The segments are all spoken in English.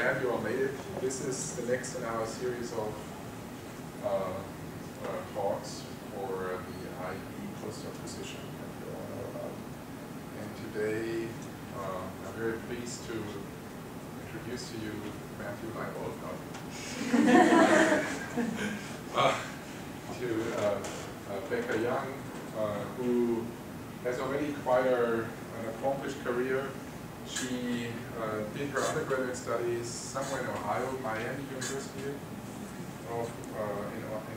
glad you all made it. This is the next in our series of talks for the IE postdoc position that you all know about. And today, I'm very pleased to introduce to you Matthew Leinwolf, to Becca Young, who has already quite an accomplished career. She did her undergraduate studies somewhere in Ohio, Miami University, in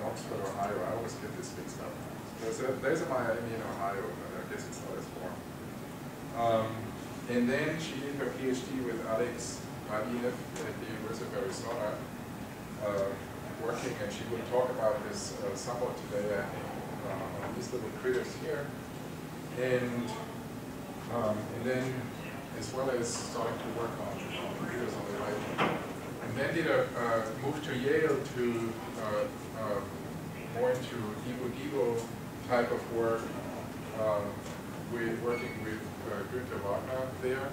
Oxford, Ohio. I always get this mixed up. There's a Miami in Ohio, but I guess it's not as warm. And then she did her PhD with Alex Radiev at the University of Arizona, working, and she will talk about this somewhat today, I think, on these little critters here. And then, as well as starting to work on computers on the right. And then did a move to Yale to more into Devo type of work, working with Günther Wagner there.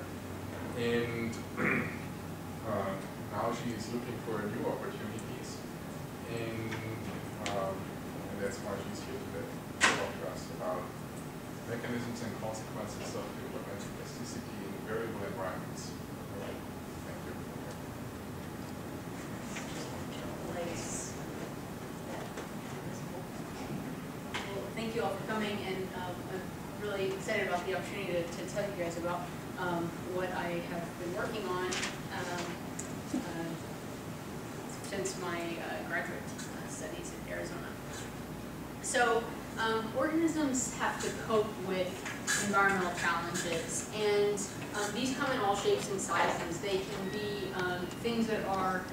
And now she is looking for new opportunities. And that's why she's here today to talk to us about mechanisms and consequences of developmental plasticity in variable environments. Thank you. Well, thank you all for coming, and I'm really excited about the opportunity to tell you guys about what I have been working on since my graduate studies in Arizona. So, organisms have to cope with environmental challenges, and these come in all shapes and sizes. They can be things that are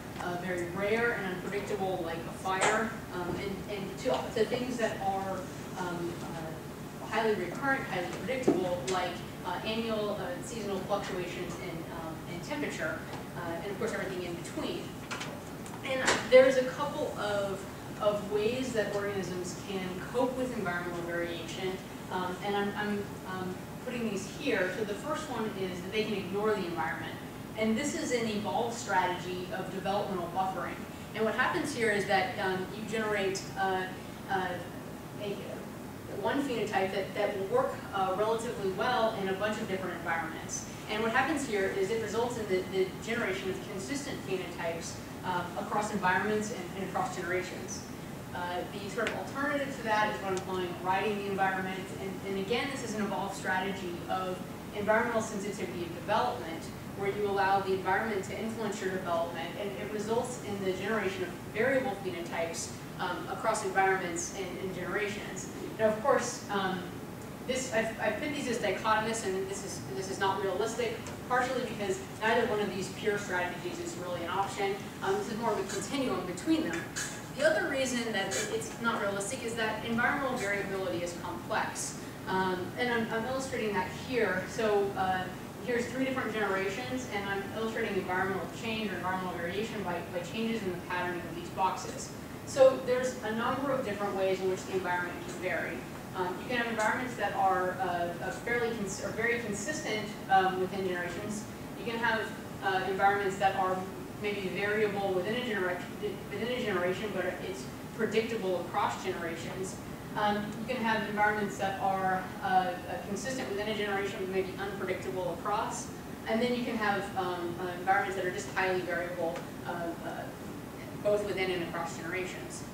very rare and unpredictable, like a fire, and to things that are highly recurrent, highly predictable, like annual seasonal fluctuations in temperature, and of course everything in between. And there's a couple of ways that organisms can cope with environmental variation, and I'm putting these here. So the first one is that they can ignore the environment, and this is an evolved strategy of developmental buffering. And what happens here is that you generate one phenotype that will work relatively well in a bunch of different environments. And what happens here is it results in the generation of consistent phenotypes across environments and across generations. The sort of alternative to that is what I'm calling riding the environment. And again, this is an evolved strategy of environmental sensitivity of development, where you allow the environment to influence your development, and it results in the generation of variable phenotypes across environments and generations. Now, of course, I put these as dichotomous, and this is not realistic, partially because neither one of these pure strategies is really an option. This is more of a continuum between them. The other reason that it's not realistic is that environmental variability is complex. And I'm illustrating that here. So here's 3 different generations, and I'm illustrating environmental change or environmental variation by changes in the patterning of these boxes. So there's a number of different ways in which the environment can vary. You can have environments that are very consistent within generations. You can have environments that are maybe variable within a generation, but it's predictable across generations. You can have environments that are consistent within a generation, but maybe unpredictable across. And then you can have environments that are just highly variable, both within and across generations.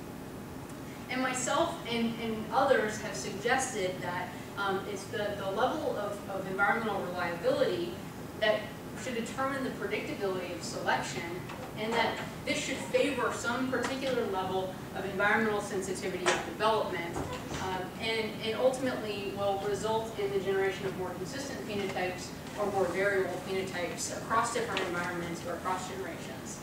And myself and others have suggested that it's the level of environmental reliability that should determine the predictability of selection, and that this should favor some particular level of environmental sensitivity of development, and ultimately will result in the generation of more consistent phenotypes or more variable phenotypes across different environments or across generations.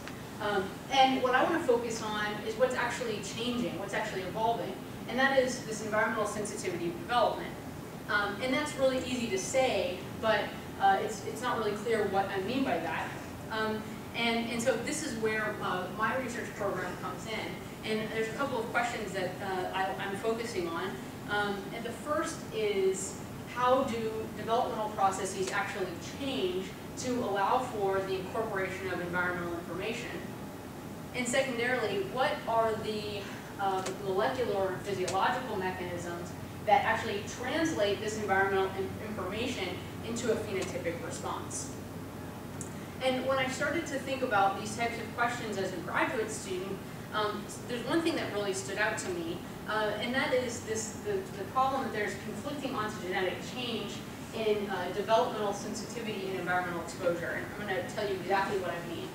And what I want to focus on is what's actually changing, what's actually evolving, and that is this environmental sensitivity of development. And that's really easy to say, but it's not really clear what I mean by that. And so this is where my research program comes in. And there's a couple of questions that I'm focusing on. And the first is, how do developmental processes actually change to allow for the incorporation of environmental information? And secondarily, what are the molecular or physiological mechanisms that actually translate this environmental information into a phenotypic response? And when I started to think about these types of questions as a graduate student, there's one thing that really stood out to me, and that is the problem that there's conflicting ontogenetic change in developmental sensitivity and environmental exposure. And I'm going to tell you exactly what I mean.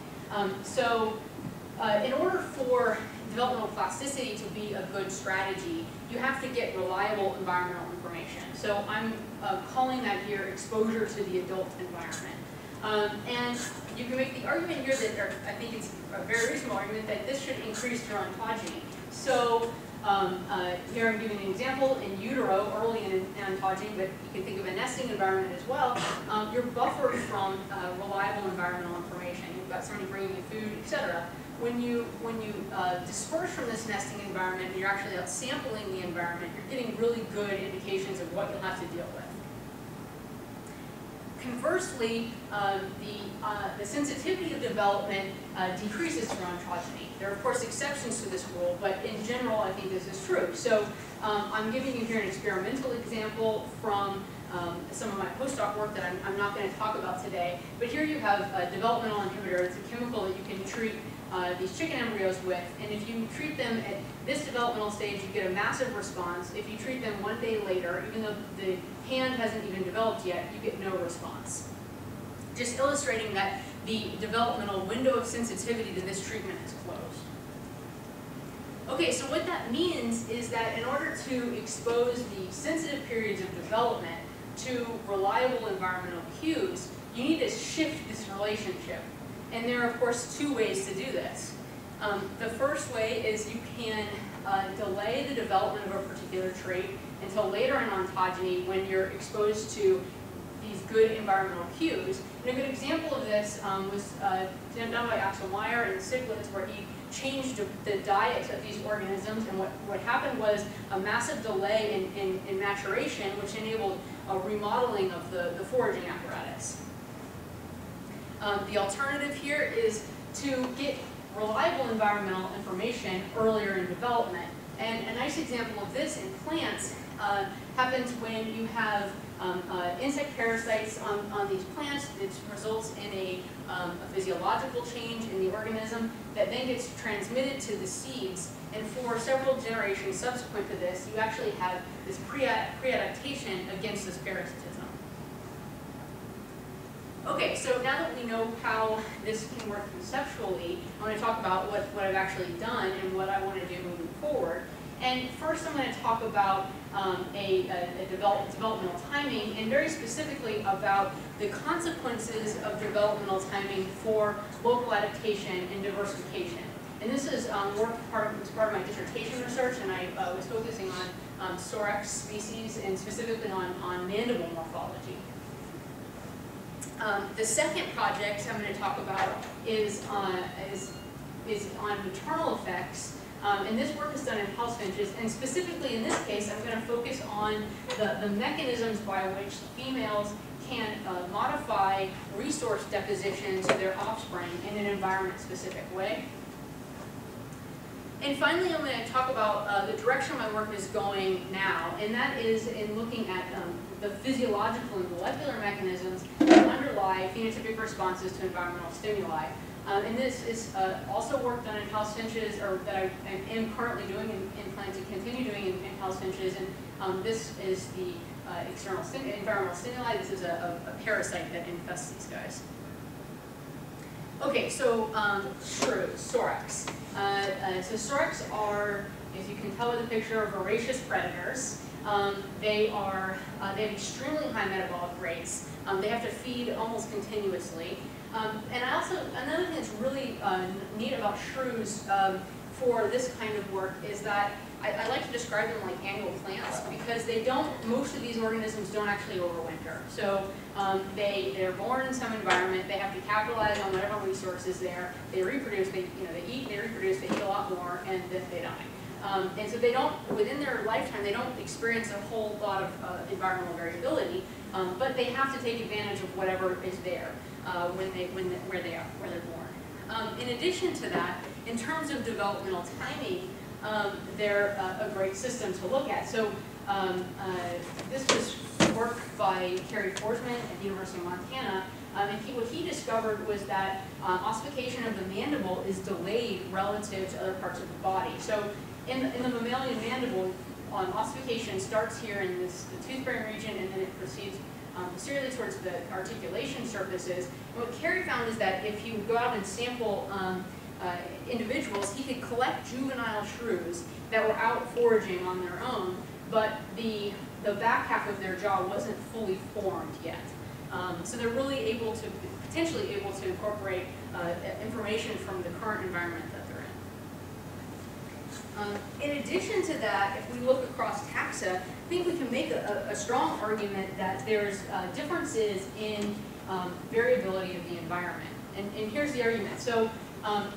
In order for developmental plasticity to be a good strategy, you have to get reliable environmental information. So I'm calling that here exposure to the adult environment. And you can make the argument here that, or I think it's a very reasonable argument, that this should increase gerontogeny. So here I'm giving an example in utero, early in ontogeny, but you can think of a nesting environment as well. You're buffered from reliable environmental information. You've got somebody bringing you food, etc. When you disperse from this nesting environment and you're actually out sampling the environment, you're getting really good indications of what you'll have to deal with. Conversely, the sensitivity of development decreases through ontogeny. There are, of course, exceptions to this rule, but in general, I think this is true. So I'm giving you here an experimental example from some of my postdoc work that I'm not going to talk about today. But here you have a developmental inhibitor. It's a chemical that you can treat these chicken embryos with. And if you treat them at this developmental stage, you get a massive response. If you treat them 1 day later, even though the hand hasn't even developed yet, you get no response. Just illustrating that the developmental window of sensitivity to this treatment is closed. Okay, so what that means is that in order to expose the sensitive periods of development to reliable environmental cues, you need to shift this relationship. And there are, of course, 2 ways to do this. The first way is you can delay the development of a particular trait until later in ontogeny when you're exposed to these good environmental cues. And a good example of this was done by Axel Meyer in cichlids, where he changed the diet of these organisms, and what happened was a massive delay in maturation, which enabled a remodeling of the foraging apparatus. The alternative here is to get reliable environmental information earlier in development. And a nice example of this in plants happens when you have insect parasites on these plants. It results in a physiological change in the organism that then gets transmitted to the seeds. And for several generations subsequent to this, you actually have this pre-adaptation against this parasitism. Okay, so now that we know how this can work conceptually, I want to talk about what I've actually done and what I want to do moving forward. And first I'm going to talk about developmental timing, and very specifically about the consequences of developmental timing for local adaptation and diversification. And this is part of my dissertation research, and I was focusing on Sorex species and specifically on mandible morphology. The second project I'm going to talk about is on maternal effects, and this work is done in house finches, and specifically in this case I'm going to focus on the mechanisms by which females can modify resource deposition to their offspring in an environment-specific way. And finally, I'm going to talk about the direction my work is going now, and that is in looking at the physiological and molecular mechanisms that underlie phenotypic responses to environmental stimuli. And this is also work done in house finches, or that I am currently doing and plan to continue doing in house finches. And this is the external environmental stimuli. This is a parasite that infests these guys. Okay, so shrews, Sorex. So Sorex are, as you can tell by the picture, voracious predators. They have extremely high metabolic rates. They have to feed almost continuously. And another thing that's really neat about shrews for this kind of work is that I like to describe them like annual plants, because most of these organisms don't actually overwinter. So they're born in some environment, they have to capitalize on whatever resource is there, they reproduce, they eat, they reproduce, they eat a lot more, and then they die. And so within their lifetime, they don't experience a whole lot of environmental variability, but they have to take advantage of whatever is there. where they're born. In addition to that, in terms of developmental timing, they're a great system to look at. So this was work by Kerry Forsman at the University of Montana, and what he discovered was that ossification of the mandible is delayed relative to other parts of the body. So in the mammalian mandible, ossification starts here in the tooth-bearing region, and then it proceeds posteriorly towards the articulation surfaces. And what Kerry found is that if he would go out and sample individuals, he could collect juvenile shrews that were out foraging on their own, but the back half of their jaw wasn't fully formed yet. So they're really potentially able to incorporate information from the current environment that they're in. In addition to that, if we look across taxa, I think we can make a strong argument that there's differences in variability of the environment. And here's the argument. So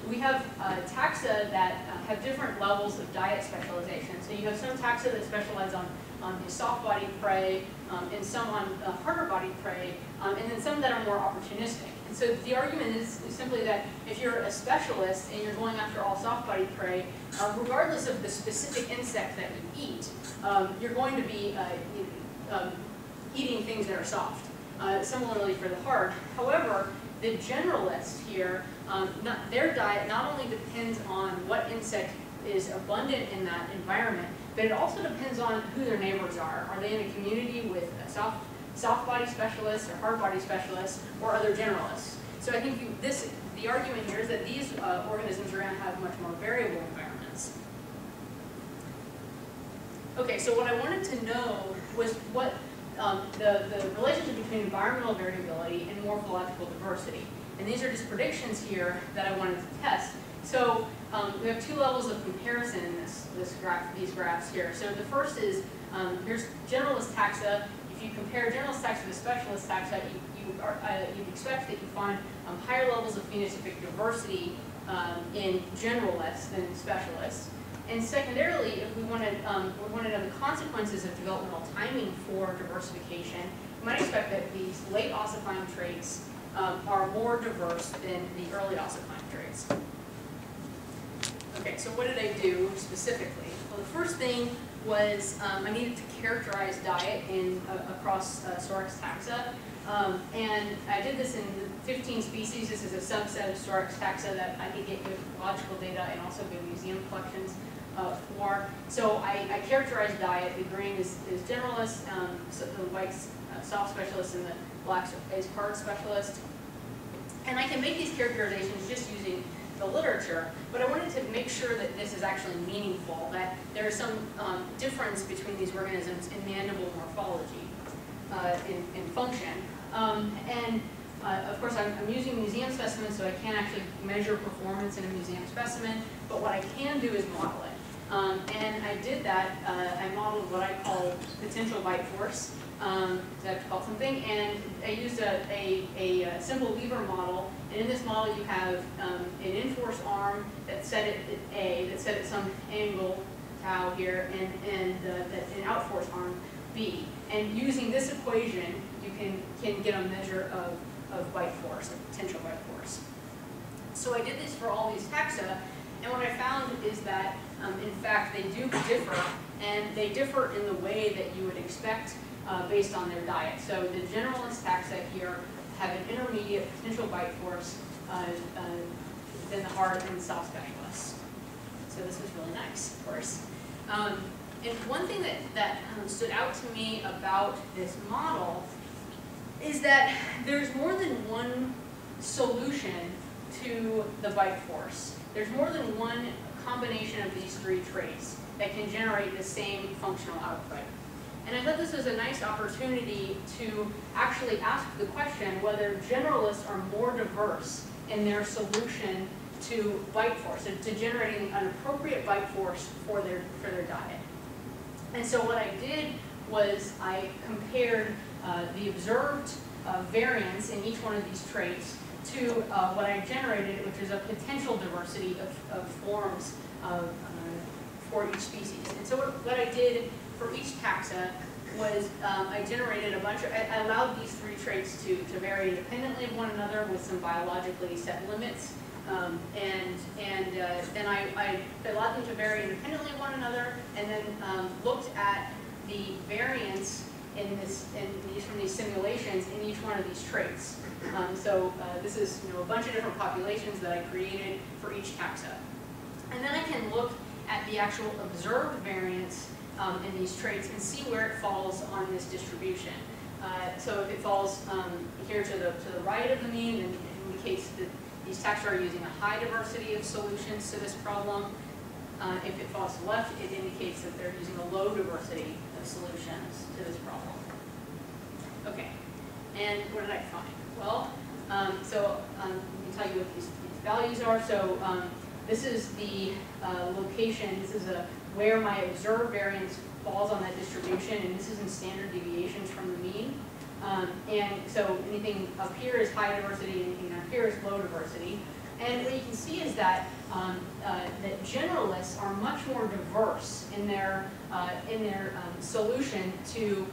we have taxa that have different levels of diet specialization. So you have some taxa that specialize on the soft-bodied prey, and some on harder-bodied prey, and then some that are more opportunistic. And so the argument is simply that if you're a specialist and you're going after all soft-bodied prey, regardless of the specific insect that you eat, you're going to be eating things that are soft. Similarly for the hard. However, the generalists here, their diet not only depends on what insect is abundant in that environment, but it also depends on who their neighbors are. Are they in a community with soft body specialists or hard body specialists, or other generalists? So I think the argument here is that these organisms are going to have much more variable environments. Okay, so what I wanted to know was what the relationship between environmental variability and morphological diversity. And these are just predictions here that I wanted to test. So we have two levels of comparison in these graphs here. So the first is, here's generalist taxa. If you compare generalist taxa to specialist taxa, you'd expect that you find higher levels of phenotypic diversity in generalists than specialists. And secondarily, if we wanted to know the consequences of developmental timing for diversification, you might expect that these late ossifying traits are more diverse than the early ossifying traits. Okay, so what did I do specifically? Well, the first thing was I needed to characterize diet across Storax taxa. And I did this in 15 species. This is a subset of Storax taxa that I could get good ecological data and also good museum collections for. So I characterized diet. The green is generalist, so the white's soft specialist, and the black is hard specialist. And I can make these characterizations just using the literature, but I wanted to make sure that this is actually meaningful, that there is some difference between these organisms in mandible morphology, in function. Of course, I'm using museum specimens, so I can't actually measure performance in a museum specimen, but what I can do is model it. And I did that. I modeled what I call potential bite force. I have to call it something, and I used a simple lever model. And in this model, you have an in-force arm that's set at A, that's set at some angle, tau here, and an out-force arm, B. And using this equation, you can get a measure of bite force, a potential bite force. So I did this for all these taxa, and what I found is that, in fact, they do differ, and they differ in the way that you would expect based on their diet. So the generalist taxa here have an intermediate potential bite force than the hard and soft specialists. So this was really nice, of course. And one thing that stood out to me about this model is that there's more than one solution to the bite force. There's more than one combination of these three traits that can generate the same functional output. And I thought this was a nice opportunity to actually ask the question whether generalists are more diverse in their solution to bite force, to generating an appropriate bite force for their diet. And so what I did was I compared the observed variance in each one of these traits to what I generated, which is a potential diversity of forms for each species. And so what I did for each taxa, was I generated a bunch of, I allowed these three traits to vary independently of one another with some biologically set limits. Then I allowed them to vary independently of one another, and then looked at the variance from these simulations in each one of these traits. This is a bunch of different populations that I created for each taxa. And then I can look at the actual observed variance in these traits and see where it falls on this distribution. So if it falls here to the right of the mean, then it indicates that these taxa are using a high diversity of solutions to this problem. If it falls to the left, it indicates that they're using a low diversity of solutions to this problem. Okay, and what did I find? Well, let me tell you what these values are. So this is the location. This is where my observed variance falls on that distribution, and this is in standard deviations from the mean. And so anything up here is high diversity, anything up here is low diversity. And what you can see is that that generalists are much more diverse in their solution to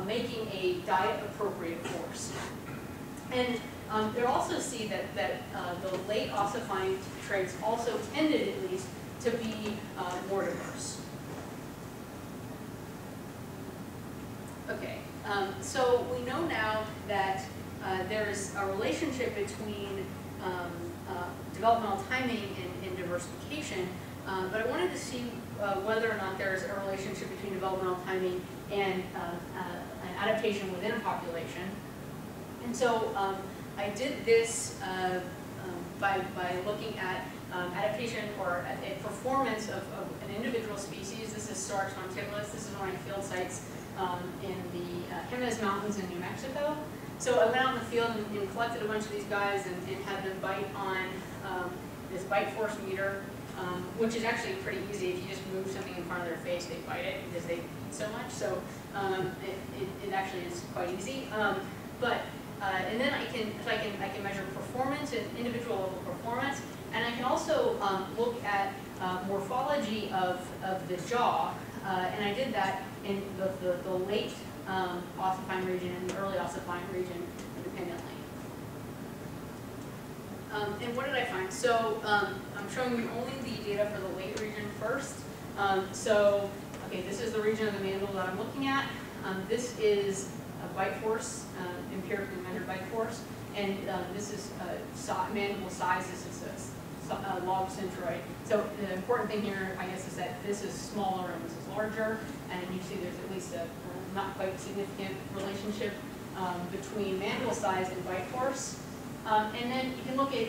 making a diet-appropriate course. And you'll also see that the late ossifying traits also tended, at least, to be more diverse. Okay, so we know now that there's a relationship between developmental timing and diversification, but I wanted to see whether or not there's a relationship between developmental timing and an adaptation within a population. And so I did this by looking at adaptation or a performance of an individual species. This is Storix monticulus. This is one of my field sites in the Jemez Mountains in New Mexico. So I went out in the field and collected a bunch of these guys and had them bite on this bite force meter, which is actually pretty easy. If you just move something in front of their face, they bite it because they eat so much. So it actually is quite easy. And then I can measure performance and individual level performance, and I can also look at morphology of the jaw, and I did that in the late ossifying region and the early ossifying region independently. And what did I find? So I'm showing you only the data for the late region first. Okay, this is the region of the mandible that I'm looking at. This is a bite force, empirically measured bite force, and this is mandible size. This is a log centroid. So the important thing here, I guess, is that this is smaller and this is larger, and you see there's at least a not quite significant relationship between mandible size and bite force. And then you can look at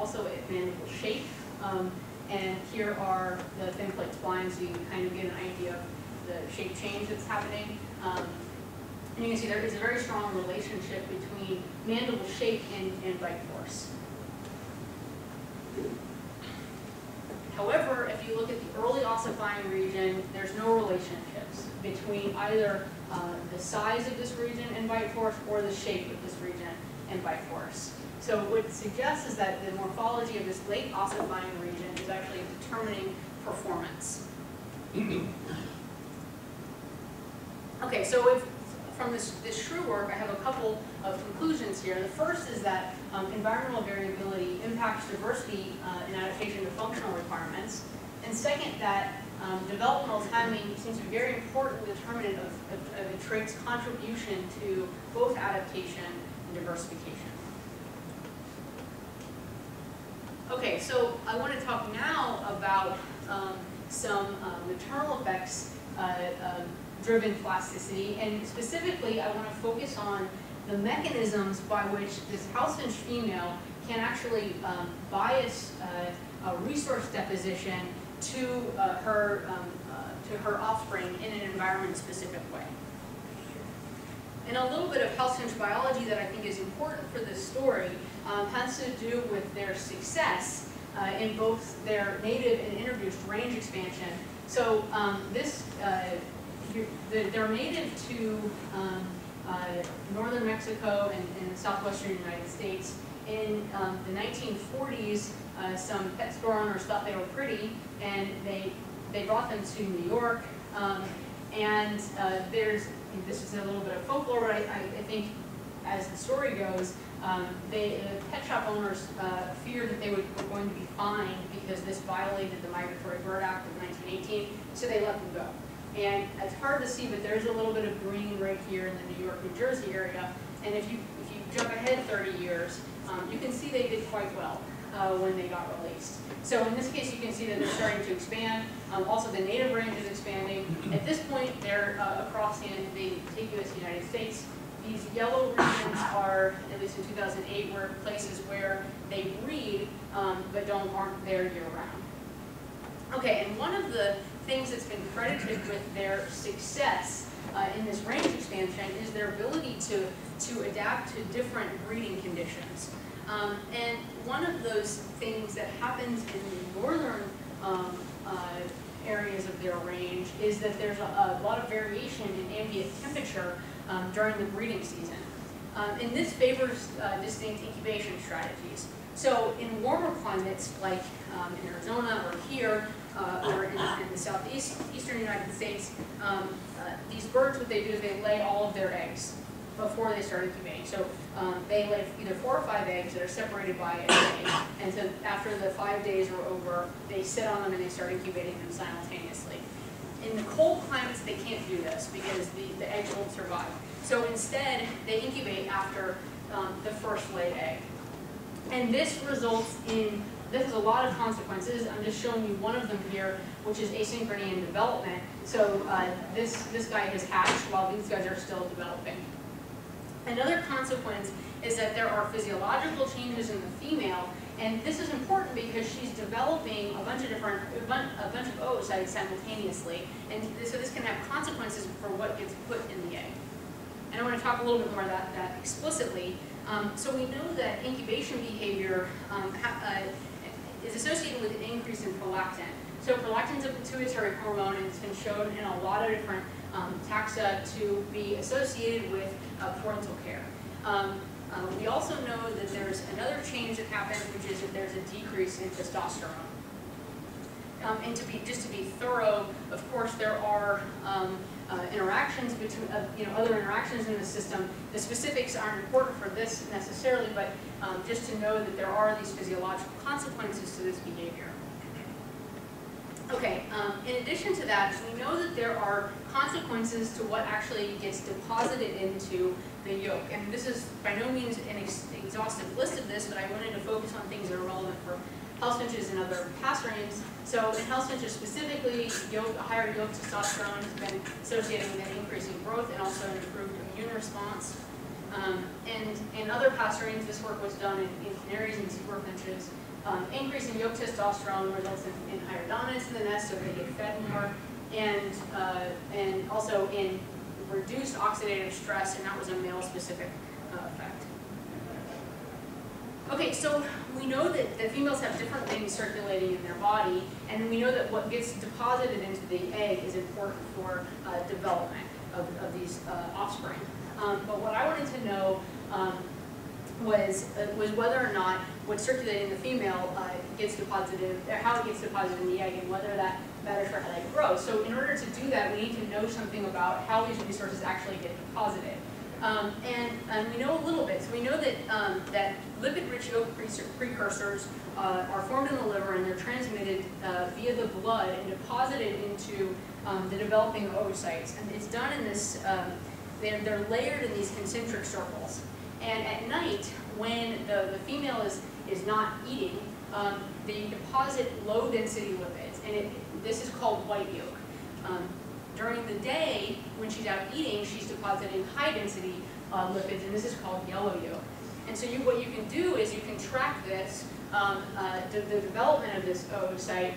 also at mandible shape, and here are the thin plate splines, so you can kind of get an idea of the shape change that's happening. And you can see there is a very strong relationship between mandible shape and bite force. However, if you look at the early ossifying region, there's no relationships between either the size of this region and bite force or the shape of this region and bite force. So what it suggests is that the morphology of this late ossifying region is actually determining performance. Okay, so from this shrew work, I have a couple of conclusions here. The first is that environmental variability impacts diversity in adaptation to functional requirements. And second, that developmental timing seems to be a very important determinant of a trait's contribution to both adaptation and diversification. Okay, so I want to talk now about some maternal effects driven plasticity, and specifically I want to focus on the mechanisms by which this housefinch female can actually bias resource deposition to her offspring in an environment-specific way. And a little bit of housefinch biology that I think is important for this story has to do with their success in both their native and introduced range expansion. So they're native to northern Mexico and southwestern United States. In the 1940s, some pet store owners thought they were pretty, and they brought them to New York. And this is a little bit of folklore, but I think as the story goes, pet shop owners feared that they were going to be fined because this violated the Migratory Bird Act of 1918, so they let them go. And it's hard to see, but there's a little bit of green right here in the New York, New Jersey area. And if you jump ahead 30 years, you can see they did quite well when they got released. So in this case, you can see that they're starting to expand. Also, the native range is expanding. At this point, they're across the contiguous United States. These yellow regions are, at least in 2008, were places where they breed, but aren't there year-round. Okay, and one of the things that's been credited with their success in this range expansion is their ability to adapt to different breeding conditions. And one of those things that happens in the northern areas of their range is that there's a lot of variation in ambient temperature during the breeding season. And this favors distinct incubation strategies. So in warmer climates like in Arizona or here, or in the southeastern United States, these birds, what they do is they lay all of their eggs before they start incubating. So they lay either 4 or 5 eggs that are separated by a day, and so after the 5 days are over, they sit on them and they start incubating them simultaneously. In the cold climates, they can't do this because the eggs won't survive. So instead, they incubate after the first laid egg. And this results in, this has a lot of consequences. I'm just showing you one of them here, which is asynchrony in development. So this guy has hatched while these guys are still developing. Another consequence is that there are physiological changes in the female, and this is important because she's developing a bunch of oocytes simultaneously, and so this can have consequences for what gets put in the egg. And I want to talk a little bit more about that explicitly. So we know that incubation behavior is associated with an increase in prolactin. So prolactin is a pituitary hormone, and it's been shown in a lot of different taxa to be associated with parental care. We also know that there's another change that happens, which is that there's a decrease in testosterone. And just to be thorough, of course, there are interactions between, other interactions in the system. The specifics aren't important for this necessarily, but just to know that there are these physiological consequences to this behavior. Okay, in addition to that, we know that there are consequences to what actually gets deposited into the yolk. And this is by no means an exhaustive list of this, but I wanted to focus on things that are relevant for house finches and other passerines. So in house finches specifically, a higher yolk testosterone has been associated with an increase in growth and also an improved immune response. And in other passerines, this work was done in canaries and zebra finches. Increase in yolk testosterone results in higher dominance in the nest, so they get fed more, and also in reduced oxidative stress, and that was a male-specific effect. Okay, so we know that females have different things circulating in their body, and we know that what gets deposited into the egg is important for development of these offspring. But what I wanted to know was whether or not what's circulating in the female gets deposited, or how it gets deposited in the egg, and whether that matters for how they grow. So in order to do that, we need to know something about how these resources actually get deposited. And we know a little bit. So we know that, that lipid-rich yolk precursors are formed in the liver, and they're transmitted via the blood and deposited into the developing oocytes. And it's done in this, they're layered in these concentric circles. And at night, when the female is not eating, they deposit low-density lipids, and this is called white yolk. During the day, when she's out eating, she's depositing high-density lipids, and this is called yellow yolk. And so what you can do is you can track this, the development of this oocyte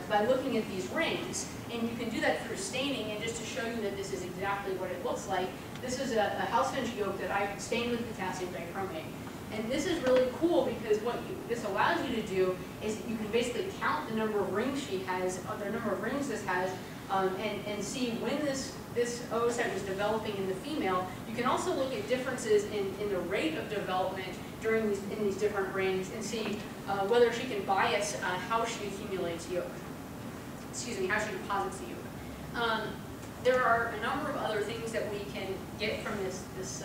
by looking at these rings, and you can do that through staining. And just to show you that this is exactly what it looks like, this is a house finch yolk that I stained with potassium dichromate. And this is really cool because what this allows you to do is you can basically count the number of rings she has, the number of rings this has, and see when this oocyte was developing in the female. You can also look at differences in the rate of development in these different rings and see whether she can bias how she accumulates yolk. Excuse me, how she deposits the yolk. there are a number of other things that we can get from this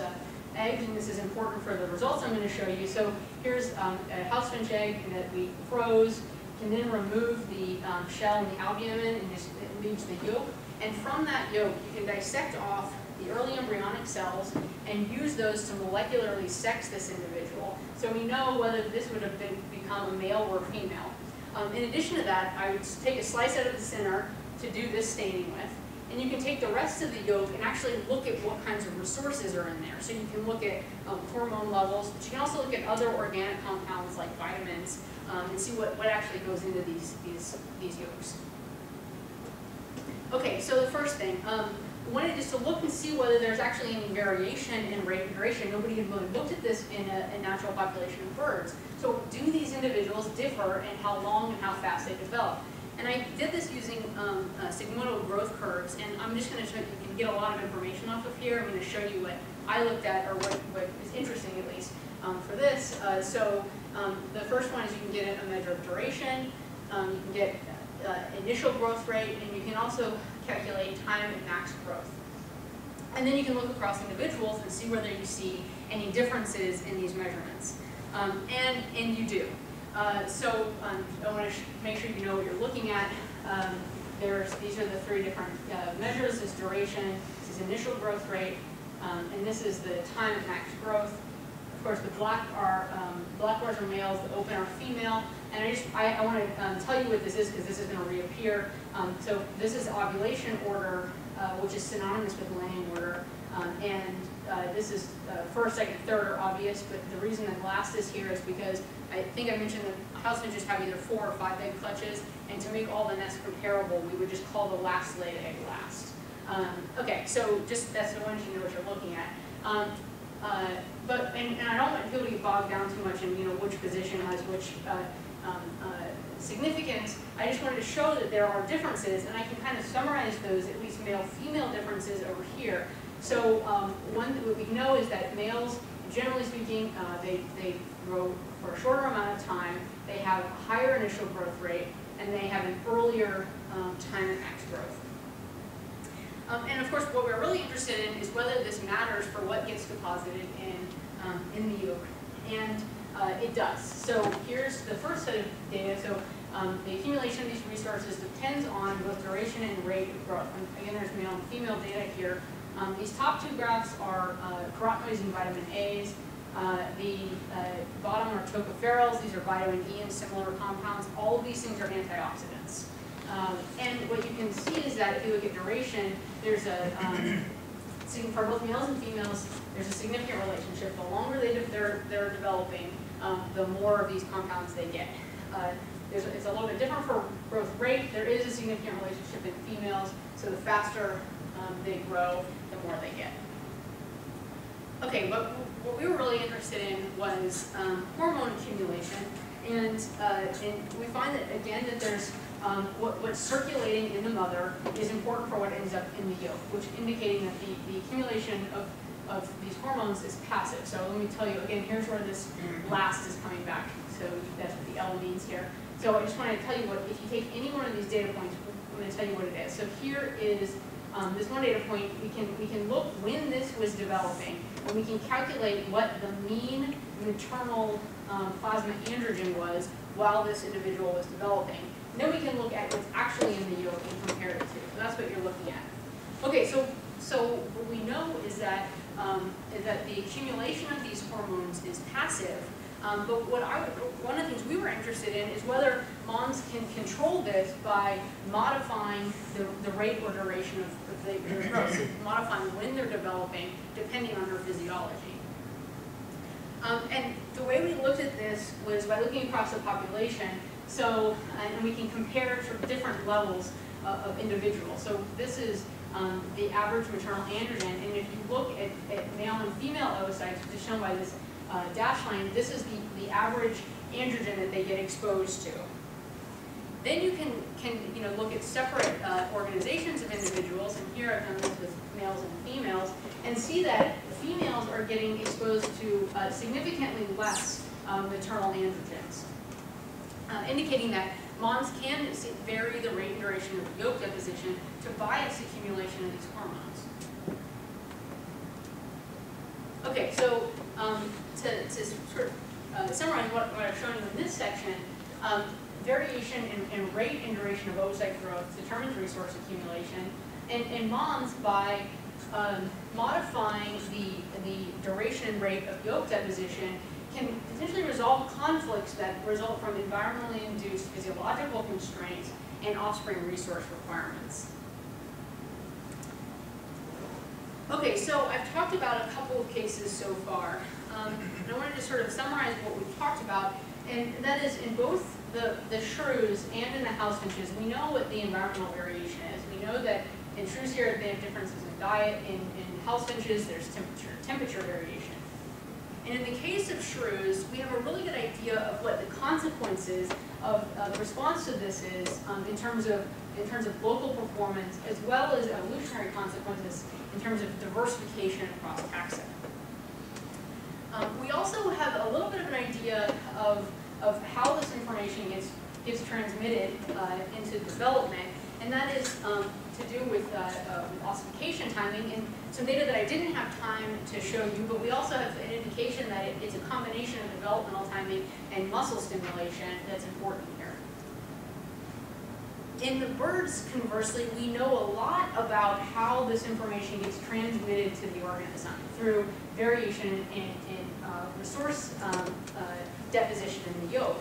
egg, and this is important for the results I'm going to show you. So here's a house finch egg that we froze. Can then remove the shell and the albumin, and just it leaves the yolk. And from that yolk, you can dissect off the early embryonic cells and use those to molecularly sex this individual. So we know whether this would have become a male or female. In addition to that, I would take a slice out of the center to do this staining with. And you can take the rest of the yolk and actually look at what kinds of resources are in there. So you can look at hormone levels, but you can also look at other organic compounds like vitamins and see what actually goes into these yolks. Okay, so the first thing, wanted just to look and see whether there's actually any variation in rate of duration. Nobody had really looked at this in a natural population of birds. So do these individuals differ in how long and how fast they develop? And I did this using sigmoidal growth curves, and I'm just going to show you, you can get a lot of information off of here. I'm going to show you what I looked at, or what is interesting at least for this. The first one is you can get a measure of duration, you can get initial growth rate, and you can also calculate time at max growth. And then you can look across individuals and see whether you see any differences in these measurements. And you do. I want to make sure you know what you're looking at. These are the three different measures. This is duration, this is initial growth rate, and this is the time at max growth. Of course, the black bars are males, the open are female. And I want to tell you what this is because this is going to reappear. So this is ovulation order, which is synonymous with laying order. This is first, second, third are obvious, but the reason that last is here is because I think I mentioned that house finches have either 4 or 5 egg clutches, and to make all the nests comparable, we would just call the last laid egg last. Okay, so just that's the one you know what you're looking at. And I don't want people to get bogged down too much in which position has which significance. I just wanted to show that there are differences, and I can kind of summarize those, at least male-female differences over here. So what we know is that males, generally speaking, they grow for a shorter amount of time, they have a higher initial growth rate, and they have an earlier time at max growth. And of course, what we're really interested in is whether this matters for what gets deposited in the yolk, and it does. So here's the first set of data. So the accumulation of these resources depends on both duration and rate of growth. And again, there's male and female data here. These top 2 graphs are carotenoids and vitamin A's. The bottom are tocopherols. These are vitamin E and similar compounds. All of these things are antioxidants. And what you can see is that if you look at duration, there's for both males and females, there's a significant relationship. The longer they're developing, the more of these compounds they get. It's a little bit different for growth rate. There is a significant relationship in females, so the faster they grow, the more they get. Okay, but what we were really interested in was hormone accumulation, and we find that again that there's what's circulating in the mother is important for what ends up in the yolk, which indicating that the accumulation of these hormones is passive. So let me tell you again, here's where this last is coming back. So that's what the L means here. So I just want to tell you what, if you take any one of these data points, I'm going to tell you what it is. So here is this one data point. We can look when this was developing, and we can calculate what the mean maternal plasma androgen was while this individual was developing. And then we can look at what's actually in the yolk and compare it to. So that's what you're looking at. Okay, so what we know is that the accumulation of these hormones is passive. But one of the things we were interested in is whether moms can control this by modifying the rate or duration of their growth, so modifying when they're developing depending on their physiology. And the way we looked at this was by looking across the population. So, and we can compare sort of different levels of individuals. So this is the average maternal androgen, and if you look at male and female oocytes, which is shown by this dashed line, this is the average androgen that they get exposed to. Then you can look at separate organizations of individuals, and here I've done this with males and females, and see that females are getting exposed to significantly less maternal androgens, indicating that moms can vary the rate and duration of yolk deposition to bias accumulation of these hormones. Okay, so to sort of summarize what I've shown you in this section, variation in rate and duration of oocyte growth determines resource accumulation, and moms, by modifying the duration and rate of yolk deposition, can potentially resolve conflicts that result from environmentally induced physiological constraints and offspring resource requirements. Okay, so I've talked about a couple of cases so far, and I wanted to sort of summarize what we've talked about, and that is in both the shrews and in the house finches, we know what the environmental variation is. We know that in shrews here, they have differences in diet. In house finches, there's temperature variation. And in the case of shrews, we have a really good idea of what the consequences of response to this is in terms of local performance, as well as evolutionary consequences in terms of diversification across taxa. We also have a little bit of an idea of how this information gets transmitted into development, and that is to do with ossification timing, and some data that I didn't have time to show you, but we also have an indication that it's a combination of developmental timing and muscle stimulation that's important here. In the birds, conversely, we know a lot about how this information gets transmitted to the organism through variation in resource deposition in the yolk.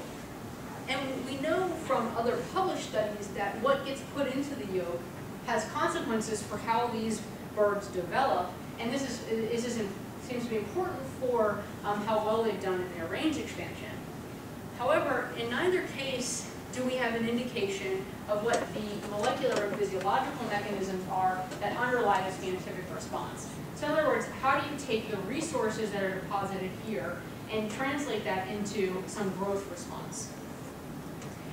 And we know from other published studies that what gets put into the yolk has consequences for how these birds develop, and this seems to be important for how well they've done in their range expansion. However, in neither case do we have an indication of what the molecular and physiological mechanisms are that underlie this phenotypic response. So in other words, how do you take the resources that are deposited here and translate that into some growth response?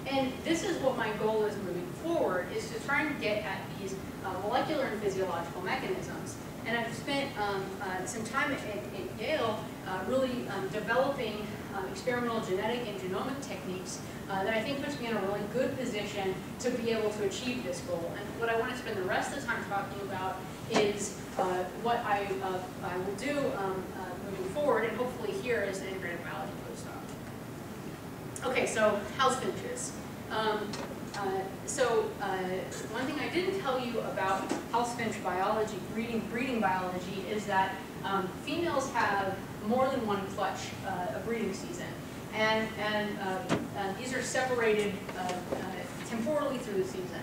And this is what my goal is moving forward, is to try and get at these molecular and physiological mechanisms. And I've spent some time at Yale really developing experimental genetic and genomic techniques that I think puts me in a really good position to be able to achieve this goal. And what I want to spend the rest of the time talking about is what I will do moving forward, and hopefully here as an integrative biology postdoc. Okay, so house finches. One thing I didn't tell you about house finch biology, breeding biology, is that females have more than one clutch a breeding season, and these are separated temporally through the season.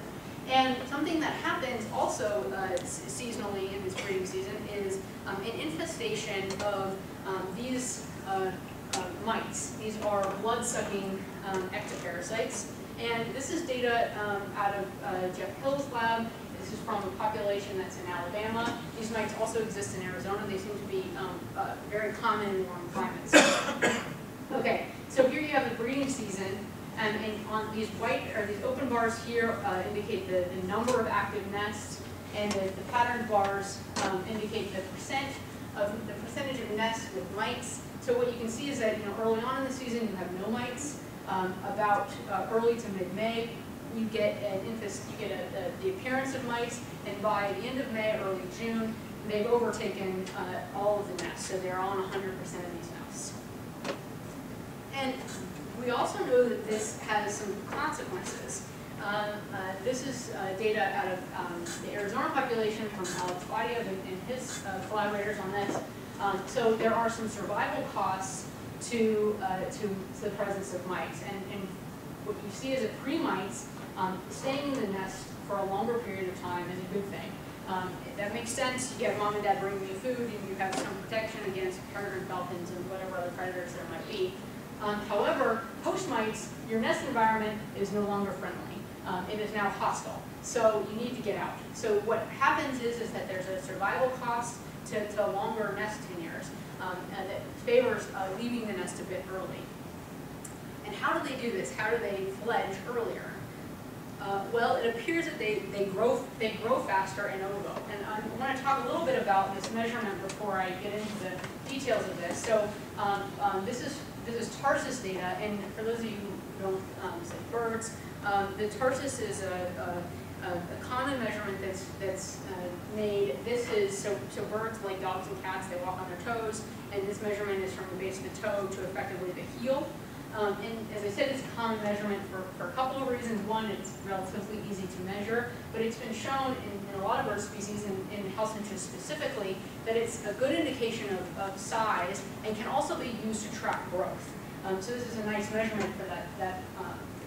And something that happens also seasonally in this breeding season is an infestation of these mites. These are blood-sucking ectoparasites. And this is data out of Jeff Hill's lab. This is from a population that's in Alabama. These mites also exist in Arizona. They seem to be very common in warm climates. Okay, so here you have the breeding season, and on these these open bars here indicate the number of active nests, and the patterned bars indicate the percentage of nests with mites. So what you can see is that early on in the season you have no mites. About early to mid-May, you get the appearance of mites, and by the end of May, early June, they've overtaken all of the nests, so they're on 100% of these nests. And we also know that this has some consequences. This is data out of the Arizona population from Alex Claudio and his collaborators on this. So there are some survival costs to the presence of mites. And what you see is that pre-mites, staying in the nest for a longer period of time is a good thing. That makes sense. You have mom and dad bringing you food, and you have some protection against peregrine falcons and whatever other predators there might be. However, post-mites, your nest environment is no longer friendly. It is now hostile. So you need to get out. So what happens is that there's a survival cost to longer nest tenures that favors leaving the nest a bit early. And how do they do this? How do they fledge earlier? Well, it appears that they grow faster in ovo. And I want to talk a little bit about this measurement before I get into the details of this. So this is Tarsus data, and for those of you who don't say birds, birds. The tarsus is a common measurement that's made. This is, so birds, like dogs and cats, they walk on their toes, and this measurement is from the base of the toe to effectively the heel. And as I said, it's a common measurement for a couple of reasons. One, it's relatively easy to measure, but it's been shown in a lot of bird species, in house finches specifically, that it's a good indication of size and can also be used to track growth. So this is a nice measurement for that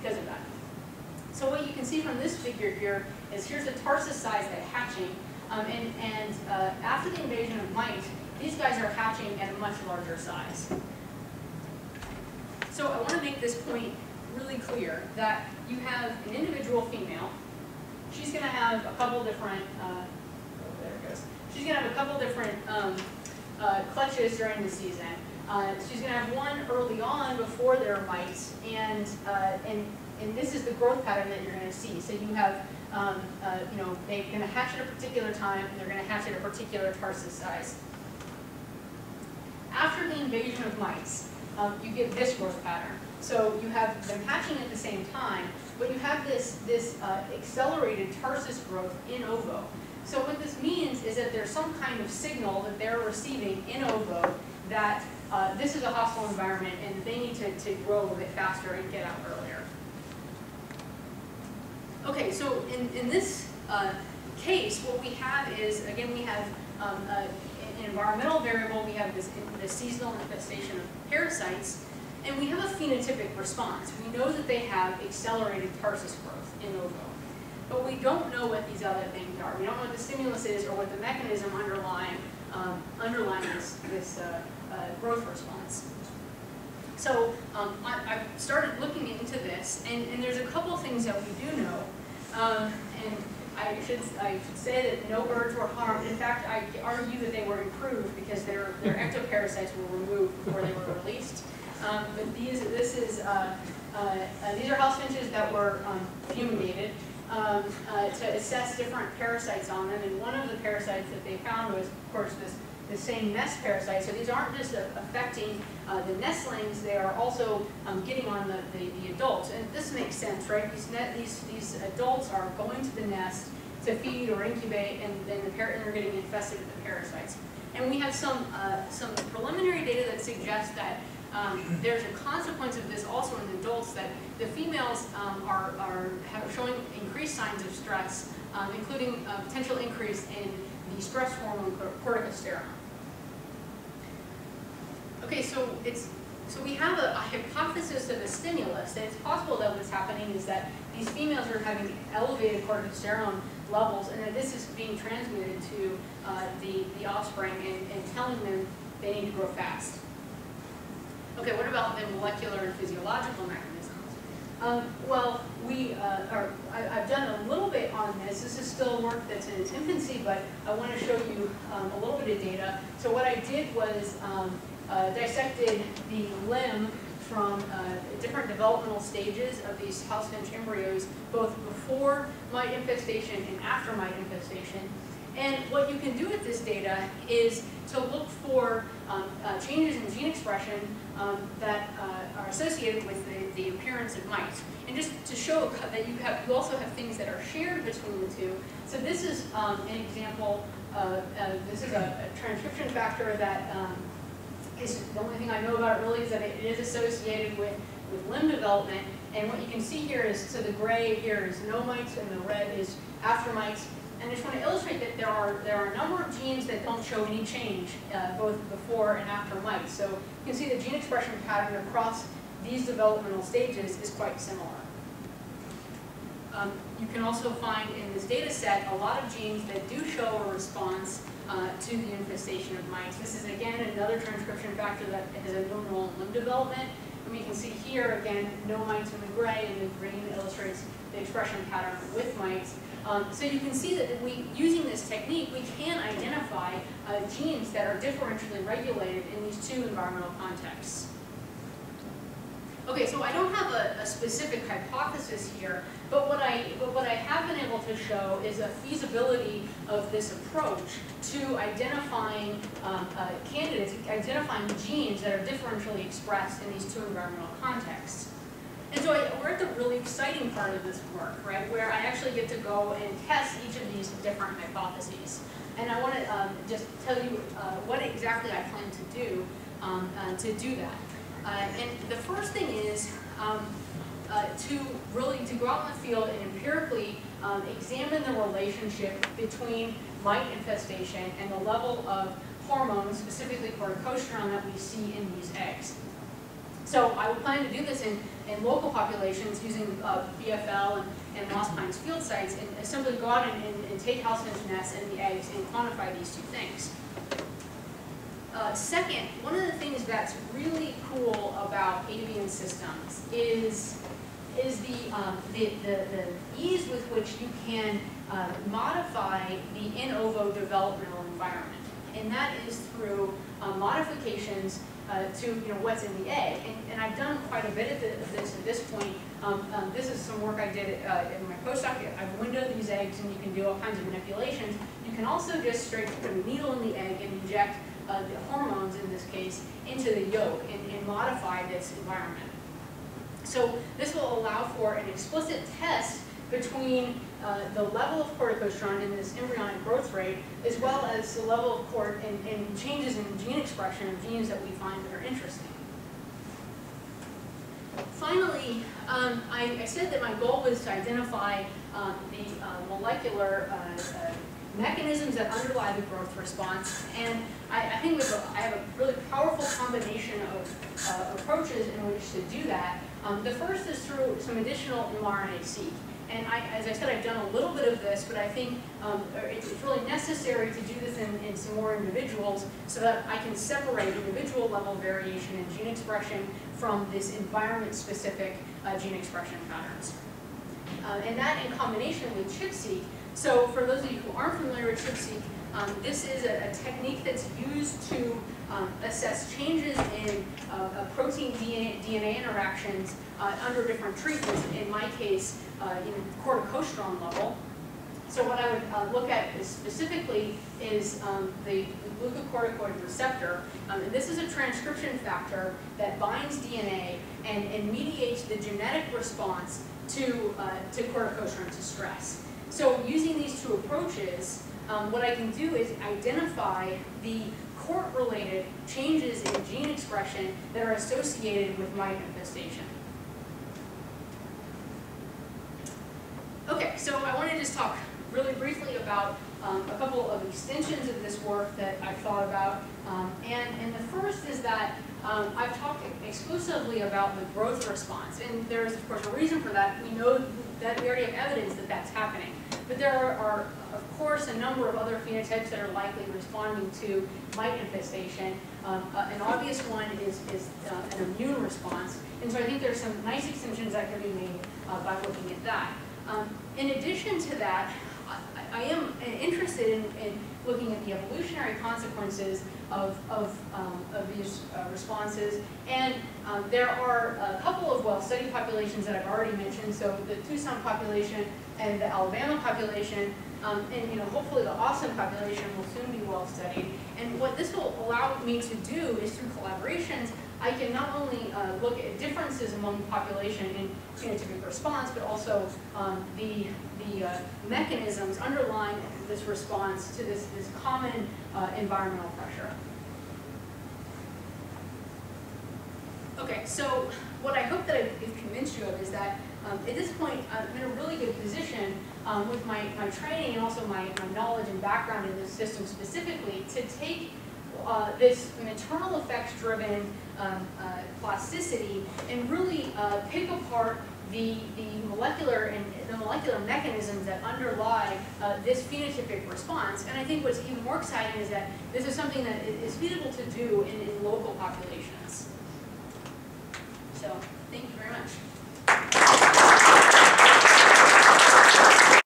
because of that. So what you can see from this figure here is here's the tarsus size at hatching, and after the invasion of mites, these guys are hatching at a much larger size. So I want to make this point really clear that you have an individual female. She's going to have a couple different, there it goes. She's going to have a couple different clutches during the season. She's going to have one early on before there are mites, and this is the growth pattern that you're going to see. So you have, you know, they're going to hatch at a particular time, and they're going to hatch at a particular tarsus size. After the invasion of mites, you get this growth pattern. So you have them hatching at the same time, but you have this accelerated tarsus growth in ovo. So what this means is that there's some kind of signal that they're receiving in ovo that this is a hostile environment and they need to grow a little bit faster and get out earlier. Okay, so in this case, what we have is, again, we have an environmental variable, we have this seasonal infestation of parasites, and we have a phenotypic response. We know that they have accelerated tarsus growth in ovo, but we don't know what these other things are. We don't know what the stimulus is or what the mechanism underlying this growth response. So I started looking into this, and there's a couple things that we do know. And I should say that no birds were harmed. In fact, I argue that they were improved because their ectoparasites were removed before they were released. But these are house finches that were fumigated to assess different parasites on them. And one of the parasites that they found was, of course, the same nest parasite. So these aren't just affecting the nestlings; they are also getting on the adults. And this makes sense, right? These adults are going to the nest to feed or incubate, and then they're getting infested with the parasites. And we have some preliminary data that suggests that there's a consequence of this also in adults, that the females are showing increased signs of stress, including potential increase in the stress hormone corticosterone. Okay, so we have a hypothesis of a stimulus, that it's possible that what's happening is that these females are having elevated corticosterone levels, and that this is being transmitted to the offspring and telling them they need to grow fast. Okay, what about the molecular and physiological mechanisms? Well, I've done a little bit on this. This is still work that's in its infancy, but I want to show you a little bit of data. So what I did was dissected the limb from different developmental stages of these house finch embryos, both before mite infestation and after mite infestation. And what you can do with this data is to look for changes in gene expression that are associated with the appearance of mites. And just to show that you also have things that are shared between the two. So this is an example. This is a transcription factor that is the only thing I know about it really is that it is associated with limb development. And what you can see here is, so the gray here is no mites and the red is after mites. And I just want to illustrate that there are a number of genes that don't show any change both before and after mites. So you can see the gene expression pattern across these developmental stages is quite similar. You can also find in this data set a lot of genes that do show a response to the infestation of mites. This is again another transcription factor that has a known role in limb development. And we can see here again no mites in the gray, and the green illustrates the expression pattern with mites. So you can see that using this technique, we can identify genes that are differentially regulated in these two environmental contexts. Okay, so I don't have a specific hypothesis here, but what I have been able to show is a feasibility of this approach to identifying candidates, identifying genes that are differentially expressed in these two environmental contexts. And so we're at the really exciting part of this work, right, where I actually get to go and test each of these different hypotheses. And I want to just tell you what exactly I plan to do that. And the first thing is to go out in the field and empirically examine the relationship between mite infestation and the level of hormones, specifically corticosterone, that we see in these eggs. So I would plan to do this in local populations using BFL and Lost Pines field sites, and simply go out and take house finch nests and the eggs and quantify these two things. Second, one of the things that's really cool about avian systems is the ease with which you can modify the in ovo developmental environment, and that is through modifications to what's in the egg. And I've done quite a bit of this at this point. This is some work I did in my postdoc. I've windowed these eggs, and you can do all kinds of manipulations. You can also just straight put a needle in the egg and inject the hormones, in this case, into the yolk and modify this environment. So this will allow for an explicit test between the level of corticosterone in this embryonic growth rate, as well as the level of and changes in gene expression of genes that we find that are interesting. Finally, I said that my goal was to identify the molecular mechanisms that underlie the growth response, and I think I have a really powerful combination of approaches in which to do that. The first is through some additional mRNA-seq. And as I said, I've done a little bit of this, but I think it's really necessary to do this in some more individuals so that I can separate individual level variation in gene expression from this environment-specific gene expression patterns. And that in combination with ChIP-seq. So for those of you who aren't familiar with ChIP-seq, this is a technique that's used to assess changes in protein DNA interactions under different treatments, in my case, in corticosterone level. So what I would look at specifically is the glucocorticoid receptor. And this is a transcription factor that binds DNA and mediates the genetic response to corticosterone, to stress. So using these two approaches, what I can do is identify the court-related changes in gene expression that are associated with mite infestation. Okay, so I want to just talk really briefly about a couple of extensions of this work that I've thought about. And the first is that I've talked exclusively about the growth response. And there's, of course, a reason for that. We know that we already have evidence that that's happening. But there are, of course, a number of other phenotypes that are likely responding to mite infestation. An obvious one is an immune response. And so I think there's some nice extensions that can be made by looking at that. In addition to that, I am interested in looking at the evolutionary consequences of these responses. And there are a couple of well-studied populations that I've already mentioned. So the Tucson population and the Alabama population, and hopefully the Austin population will soon be well-studied. And what this will allow me to do is, through collaborations, I can not only look at differences among the population in phenotypic response, but also the mechanisms underlying this response to this common environmental pressure. Okay, so what I hope that I've convinced you of is that at this point I'm in a really good position with my training and also my knowledge and background in this system specifically to take this maternal effects-driven plasticity and really pick apart the molecular mechanisms that underlie this phenotypic response. And I think what's even more exciting is that this is something that is feasible to do in local populations. So, thank you.